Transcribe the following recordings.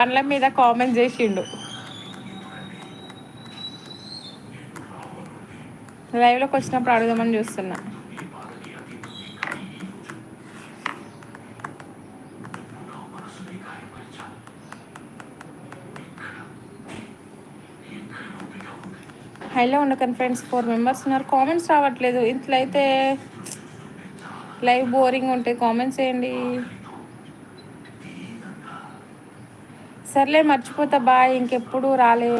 పండ్ల మీద కామెంట్ చేసిండు. లైవ్లోకి వచ్చినప్పుడు అడుగుదామని చూస్తున్నా. హైలో ఉండకండి ఫ్రెండ్స్, 4 మెంబర్స్ ఉన్నారు. కామెంట్స్ రావట్లేదు. ఇంట్లో అయితే లైవ్ బోరింగ్ ఉంటే కామెంట్స్ చేయండి. సర్లే మర్చిపోతా బాయ్, ఇంకెప్పుడు రాలే.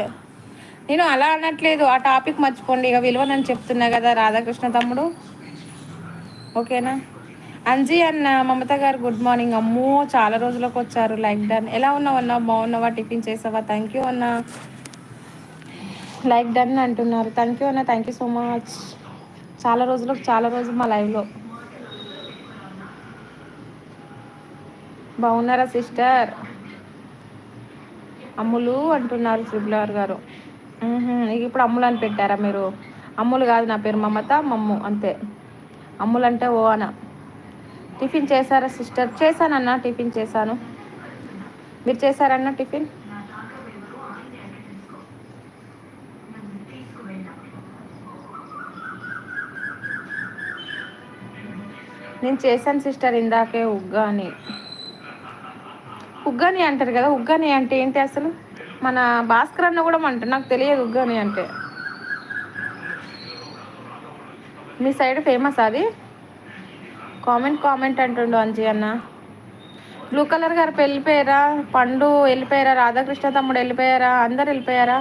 నేను అలా అనట్లేదు, ఆ టాపిక్ మర్చిపోండి. ఇక విలువనని చెప్తున్నా కదా రాధాకృష్ణ తమ్ముడు. ఓకేనా. అంజీ అన్న, మమత గారు గుడ్ మార్నింగ్. అమ్మో చాలా రోజులకు వచ్చారు. Like done. ఎలా ఉన్నావు అన్నా? బాగున్నావా? టిఫిన్ చేసావా? థ్యాంక్ యూ అన్న. లైక్ డన్ అంటున్నారు. థ్యాంక్ యూ అన్న, థ్యాంక్ యూ సో మచ్. చాలా రోజులు మా లైవ్లో. బాగున్నారా సిస్టర్? అమ్ములు అంటున్నారు త్రిబులార్ గారు. ఇక ఇప్పుడు అమ్ములు అని పెట్టారా మీరు? అమ్ములు కాదు, నా పేరు మమత, మమ్ము అంతే. అమ్ములు అంటే ఓ అన. టిఫిన్ చేశారా సిస్టర్? చేశానన్నా, టిఫిన్ చేశాను. మీరు చేశారన్నా టిఫిన్? నేను చేశాను సిస్టర్ ఇందాకే. ఉగ్గాని. ఉగ్గాని అంటారు కదా, ఉగ్గాని అంటే ఏంటి అసలు? మన భాస్కర్ అన్న కూడా అంటారు, నాకు తెలియదు ఉగ్గాని అంటే. మీ సైడ్ ఫేమస్ అది? కామెంట్ అంటుండు అంజీ అన్న. బ్లూ కలర్ గారు వెళ్ళిపోయారా? పండు వెళ్ళిపోయారా? రాధాకృష్ణ తమ్ముడు వెళ్ళిపోయారా? అందరు వెళ్ళిపోయారా?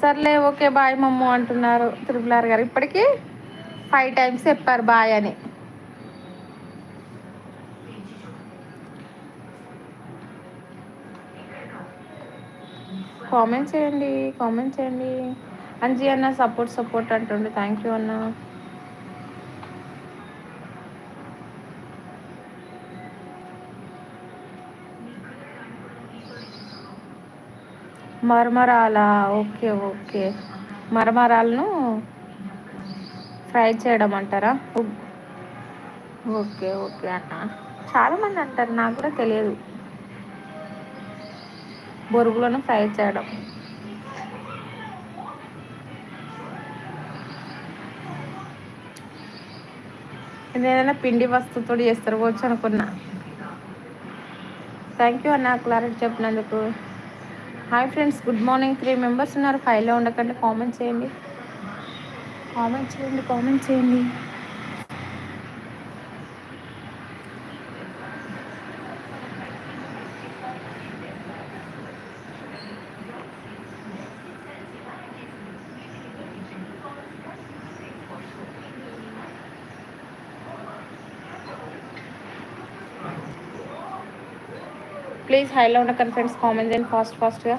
సర్లే ఓకే బాయ్ మమ్ము అంటున్నారు త్రిపులార్ గారు. ఇప్పటికీ 5 టైమ్స్ చెప్పారు బాయ్ అని. కామెంట్ చేయండి. అంజీ అన్న సపోర్ట్ అంటుండే. థ్యాంక్ యూ అన్న. మరమరాలా? ఓకే. మరమరాలను ఫ్రై చేయడం అంటారా? ఓకే అన్న. చాలామంది అంటారు, నాకు కూడా తెలియదు. బొరుగులను ఫ్రై చేయడం. ఏదైనా పిండి వస్తువుతో చేస్తారు కావచ్చు అనుకున్నా. థ్యాంక్ యూ అన్న క్లారిటీ చెప్పినందుకు. Hi friends, good morning. 3 members ఉన్నారు. 5లో ఉండకండి. కామెంట్ చేయండి. ప్లీజ్ హైలో ఉండకండి ఫ్రెండ్స్, కామెంట్ చేయండి ఫాస్ట్గా.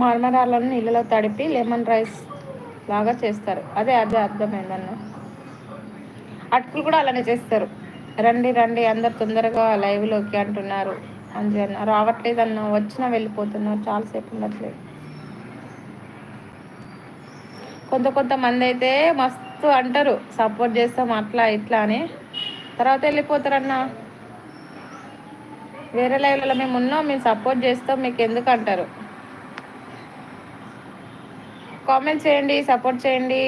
మరమరాలను నీళ్ళలో తడిపి లెమన్ రైస్ లాగా చేస్తారు. అదే అర్థమైందన్న. అటుకులు కూడా అలానే చేస్తారు. రండి అందరు తొందరగా లైవ్లోకి అంటున్నారు. అంజీ అన్న రావట్లేదన్న, వచ్చినా వెళ్ళిపోతున్నారు, చాలాసేపు ఉండట్లేదు. కొంతమంది అయితే మస్తు అంటారు, సపోర్ట్ చేస్తాం అట్లా ఇట్లా అని, తర్వాత వెళ్ళిపోతారన్న. వేరే లైవ్లలో మేము ఉన్నాం, మేము సపోర్ట్ చేస్తాం, మీకు ఎందుకు అంటారు. కామెంట్ చేయండి, సపోర్ట్ చేయండి,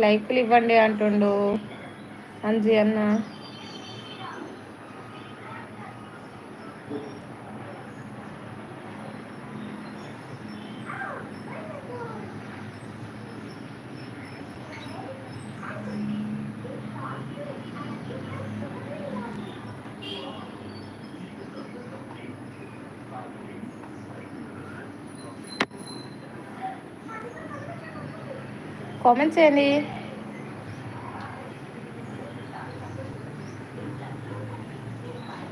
లైక్లు ఇవ్వండి అంటుండు అంజీ అన్న. కామెంట్ చేయండి.